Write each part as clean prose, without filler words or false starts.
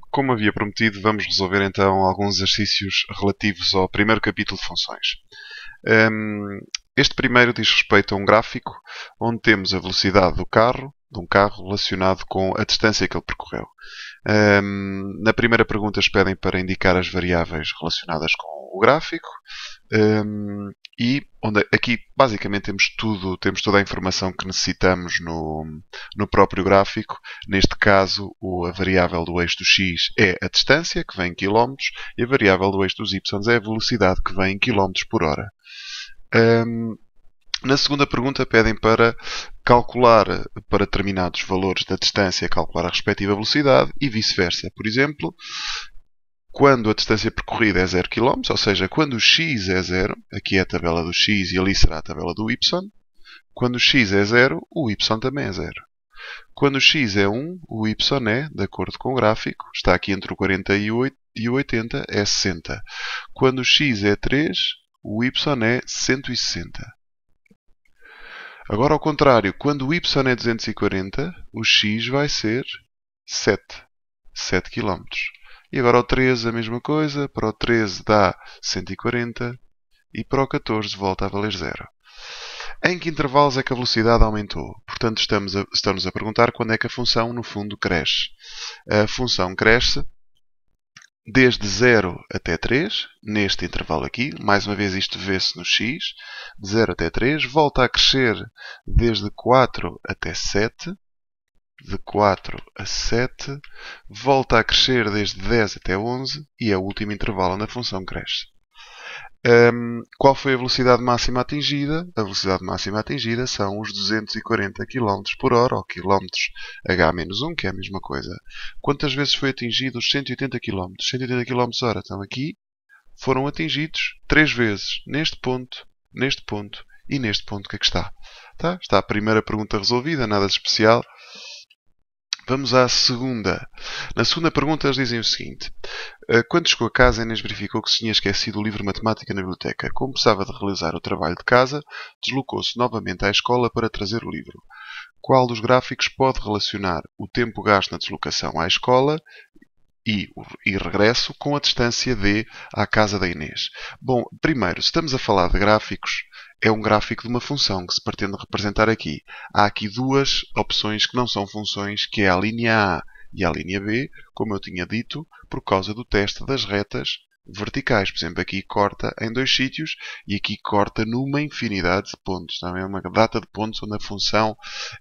Como havia prometido, vamos resolver então alguns exercícios relativos ao primeiro capítulo de funções. Este primeiro diz respeito a um gráfico onde temos a velocidade de um carro relacionado com a distância que ele percorreu. Na primeira pergunta pedem para indicar as variáveis relacionadas com o gráfico. Aqui basicamente temos toda a informação que necessitamos no próprio gráfico. Neste caso, a variável do eixo do x é a distância, que vem em km, e a variável do eixo dos y é a velocidade, que vem em km por hora. Na segunda pergunta pedem para calcular, para determinados valores da distância, calcular a respectiva velocidade e vice-versa. Por exemplo, quando a distância percorrida é 0 km, ou seja, quando o x é 0, aqui é a tabela do x e ali será a tabela do y, quando o x é 0, o y também é 0. Quando o x é 1, o y é, de acordo com o gráfico, está aqui entre o 48 e o 80, é 60. Quando o x é 3, o y é 160. Agora, ao contrário, quando o y é 240, o x vai ser 7 km. E agora ao 13 a mesma coisa, para o 13 dá 140 e para o 14 volta a valer 0. Em que intervalos é que a velocidade aumentou? Portanto, estamos a perguntar quando é que a função, no fundo, cresce. A função cresce desde 0 até 3, neste intervalo aqui. Mais uma vez isto vê-se no x. De 0 até 3. Volta a crescer desde 4 até 7. De 4 a 7. Volta a crescer desde 10 até 11. E é o último intervalo onde a função cresce. Qual foi a velocidade máxima atingida? A velocidade máxima atingida são os 240 km por hora, ou km h-1, que é a mesma coisa. Quantas vezes foi atingido os 180 km? 180 km hora estão aqui, foram atingidos 3 vezes, neste ponto e neste ponto que aqui está. Tá? Está a primeira pergunta resolvida, nada de especial. Vamos à segunda. Na segunda pergunta eles dizem o seguinte. Quando chegou a casa, Inês verificou que se tinha esquecido o livro de matemática na biblioteca. Como precisava de realizar o trabalho de casa, deslocou-se novamente à escola para trazer o livro. Qual dos gráficos pode relacionar o tempo gasto na deslocação à escola e regresso com a distância d à casa da Inês? Bom, primeiro, se estamos a falar de gráficos, é um gráfico de uma função que se pretende representar aqui. Há aqui duas opções que não são funções, que é a linha A e a linha B, como eu tinha dito, por causa do teste das retas verticais. Por exemplo, aqui corta em 2 sítios e aqui corta numa infinidade de pontos. Também é uma data de pontos onde a função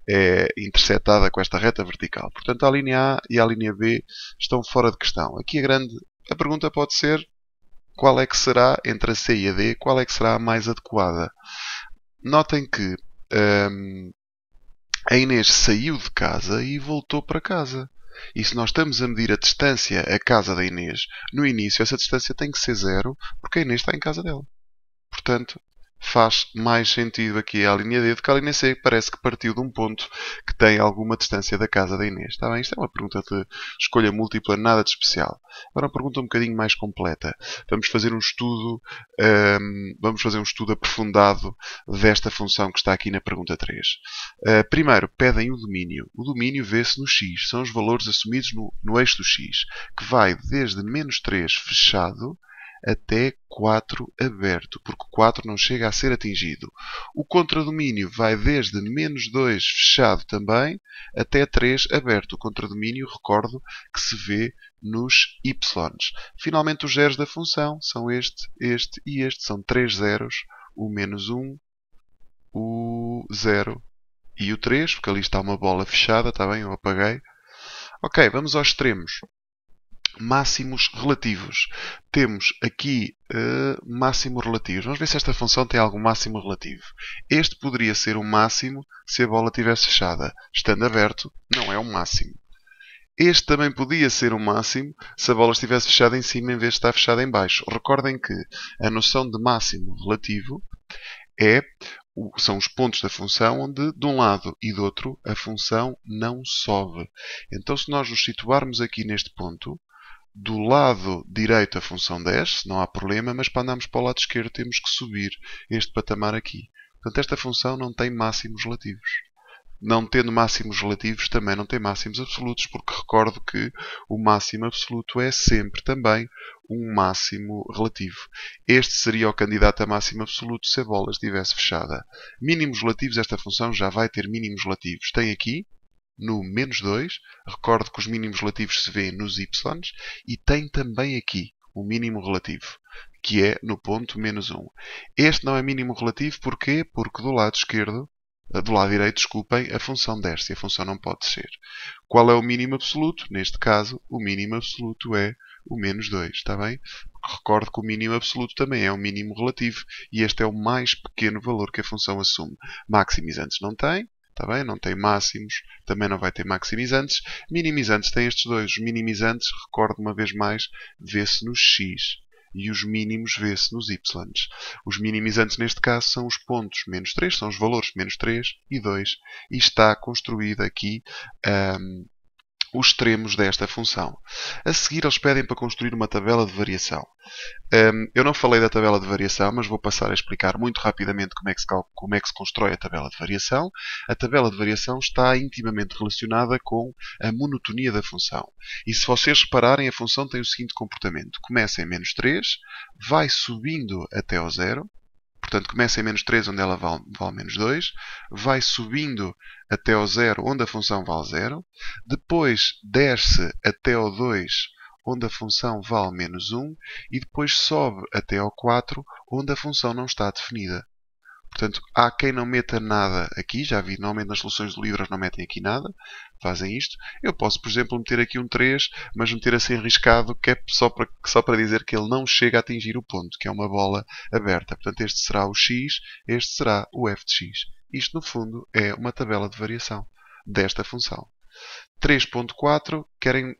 é interceptada com esta reta vertical. Portanto, a linha A e a linha B estão fora de questão. Aqui a pergunta pode ser: qual é que será, entre a C e a D, qual é que será a mais adequada? Notem que a Inês saiu de casa e voltou para casa. E se nós estamos a medir a distância à casa da Inês, no início essa distância tem que ser 0, porque a Inês está em casa dela. Portanto, faz mais sentido aqui a linha D do que a linha C, que parece que partiu de um ponto que tem alguma distância da casa da Inês. Está bem? Isto é uma pergunta de escolha múltipla, nada de especial. Agora uma pergunta um bocadinho mais completa. Vamos fazer um estudo aprofundado desta função que está aqui na pergunta 3. Primeiro, pedem o domínio. O domínio vê-se no x. São os valores assumidos no eixo do x, que vai desde -3 fechado até 4 aberto, porque o 4 não chega a ser atingido. O contradomínio vai desde -2 fechado também até 3 aberto. O contradomínio, recordo, que se vê nos y. Finalmente, os zeros da função são este e este. São 3 zeros, o -1, o 0 e o 3, porque ali está uma bola fechada, está bem? Eu apaguei. Ok, vamos aos extremos. Máximos relativos. Temos aqui máximos relativos. Vamos ver se esta função tem algum máximo relativo. Este poderia ser um máximo se a bola estivesse fechada. Estando aberto, não é um máximo. Este também podia ser um máximo se a bola estivesse fechada em cima em vez de estar fechada em baixo. Recordem que a noção de máximo relativo são os pontos da função onde, de um lado e do outro, a função não sobe. Então, se nós nos situarmos aqui neste ponto, do lado direito a função desce, não há problema, mas para andarmos para o lado esquerdo temos que subir este patamar aqui. Portanto, esta função não tem máximos relativos. Não tendo máximos relativos, também não tem máximos absolutos, porque recordo que o máximo absoluto é sempre também um máximo relativo. Este seria o candidato a máximo absoluto se a bola estivesse fechada. Mínimos relativos, esta função já vai ter mínimos relativos. Tem aqui, no menos 2, recordo que os mínimos relativos se vêem nos y, e tem também aqui um mínimo relativo, que é no ponto menos 1. Este não é mínimo relativo, porquê? Porque do lado esquerdo, do lado direito, desculpem, a função desce e a função não pode descer. Qual é o mínimo absoluto? Neste caso, o mínimo absoluto é o menos 2, está bem? Recordo que o mínimo absoluto também é um mínimo relativo e este é o mais pequeno valor que a função assume. Maximizantes não tem, está bem? Não tem máximos, também não vai ter maximizantes. Minimizantes tem estes dois. Os minimizantes, recordo uma vez mais, vê-se no x. E os mínimos vê-se nos y. Os minimizantes, neste caso, são os pontos menos 3, são os valores menos 3 e 2. E está construído aqui os extremos desta função. A seguir, eles pedem para construir uma tabela de variação. Eu não falei da tabela de variação, mas vou passar a explicar muito rapidamente como é que se constrói a tabela de variação. A tabela de variação está intimamente relacionada com a monotonia da função. E se vocês repararem, a função tem o seguinte comportamento. Começa em menos 3, vai subindo até ao zero. Portanto, começa em menos 3, onde ela vale menos 2. Vai subindo até ao 0, onde a função vale 0. Depois desce até ao 2, onde a função vale menos 1. E depois sobe até ao 4, onde a função não está definida. Portanto, há quem não meta nada aqui. Já vi, normalmente nas soluções de livros não metem aqui nada. Fazem isto. Eu posso, por exemplo, meter aqui um 3, mas meter assim arriscado, que é só para dizer que ele não chega a atingir o ponto, que é uma bola aberta. Portanto, este será o x, este será o f de x. Isto, no fundo, é uma tabela de variação desta função. 3.4,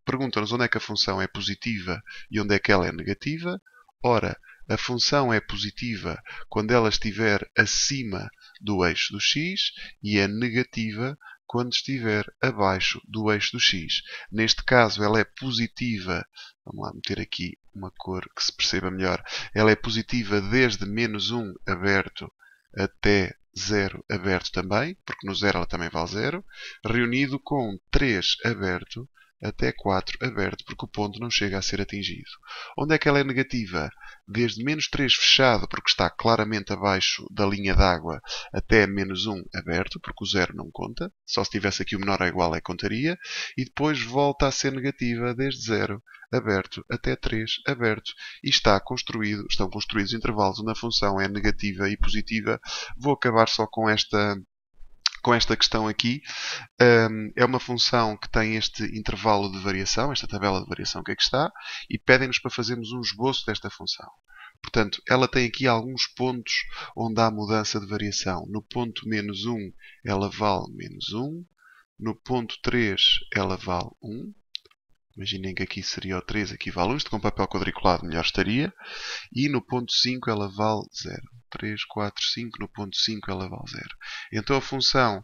perguntam-nos onde é que a função é positiva e onde é que ela é negativa. Ora, a função é positiva quando ela estiver acima do eixo do x e é negativa quando estiver abaixo do eixo do x. Neste caso, ela é positiva. Vamos lá meter aqui uma cor que se perceba melhor. Ela é positiva desde menos 1 aberto até 0 aberto também, porque no 0 ela também vale 0, reunido com 3 aberto até 4 aberto, porque o ponto não chega a ser atingido. Onde é que ela é negativa? Desde menos 3 fechado, porque está claramente abaixo da linha d'água, até menos 1 aberto, porque o 0 não conta. Só se tivesse aqui o menor ou igual é que contaria. E depois volta a ser negativa desde 0 aberto até 3 aberto. E estão construídos intervalos onde a função é negativa e positiva. Vou acabar só com esta questão aqui. É uma função que tem este intervalo de variação, esta tabela de variação que aqui está, e pedem-nos para fazermos um esboço desta função. Portanto, ela tem aqui alguns pontos onde há mudança de variação. No ponto menos 1, ela vale menos 1. No ponto 3, ela vale 1. Imaginem que aqui seria o 3, aqui vale 1. Isto com papel quadriculado melhor estaria. E no ponto 5 ela vale 0. 3, 4, 5. No ponto 5 ela vale 0. Então a função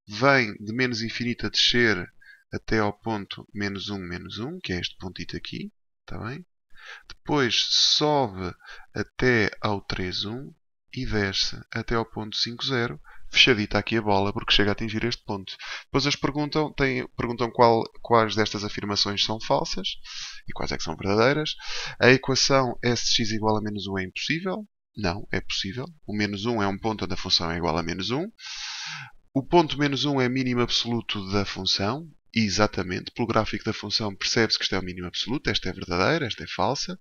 vem de menos infinito a descer até ao ponto menos 1, que é este pontito aqui. Está bem? Depois sobe até ao 3, 1 e desce até ao ponto 5, 0. Fechadita aqui a bola, porque chega a atingir este ponto. Depois eles perguntam quais destas afirmações são falsas e quais é que são verdadeiras. A equação s de x igual a menos 1 é impossível. Não, é possível. O menos 1 é um ponto onde a função é igual a menos 1. O ponto menos 1 é mínimo absoluto da função. E exatamente, pelo gráfico da função percebe-se que isto é o mínimo absoluto. Esta é verdadeira, esta é falsa.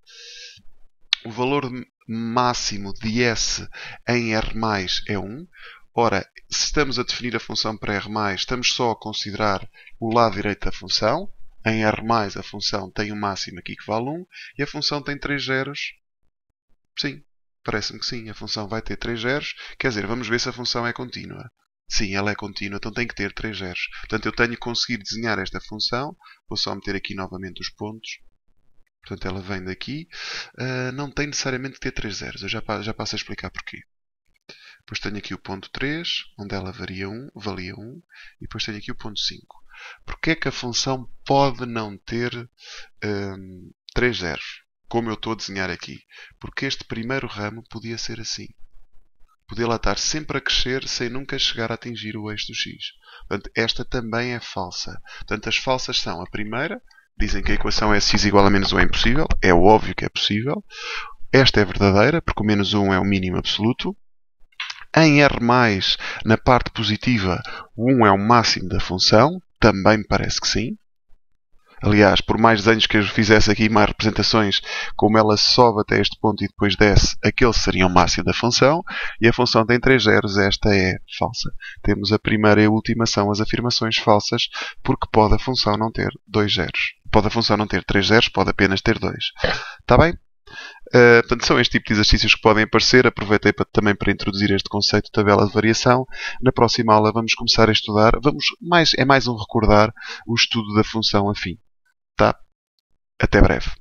O valor máximo de s em R+ é 1. Ora, se estamos a definir a função para R+, estamos só a considerar o lado direito da função. Em R+, a função tem um máximo aqui que vale 1 e a função tem 3 zeros. Sim, parece-me que sim. A função vai ter 3 zeros. Quer dizer, vamos ver se a função é contínua. Sim, ela é contínua, então tem que ter 3 zeros. Portanto, eu tenho que conseguir desenhar esta função. Vou só meter aqui novamente os pontos. Portanto, ela vem daqui. Não tem necessariamente que ter 3 zeros. Eu já passo a explicar porquê. Depois tenho aqui o ponto 3, onde ela valia 1. E depois tenho aqui o ponto 5. Porquê é que a função pode não ter 3 zeros? Como eu estou a desenhar aqui. Porque este primeiro ramo podia ser assim. poder lá estar sempre a crescer sem nunca chegar a atingir o eixo do x. Portanto, esta também é falsa. Portanto, as falsas são a primeira, dizem que a equação x igual a menos 1 é impossível. É óbvio que é possível. Esta é verdadeira, porque o menos 1 é o mínimo absoluto. Em R+, na parte positiva, o 1 é o máximo da função. Também me parece que sim. Aliás, por mais desenhos que eu fizesse aqui, mais representações, como ela sobe até este ponto e depois desce, aquele seria o máximo da função. E a função tem 3 zeros, esta é falsa. Temos a primeira e a última, são as afirmações falsas, porque pode a função não ter 2 zeros. Pode a função não ter 3 zeros, pode apenas ter 2. Está bem? Portanto, são este tipo de exercícios que podem aparecer. Aproveitei também para introduzir este conceito de tabela de variação. Na próxima aula vamos começar a estudar. É mais um recordar o estudo da função afim. Tá? Até breve.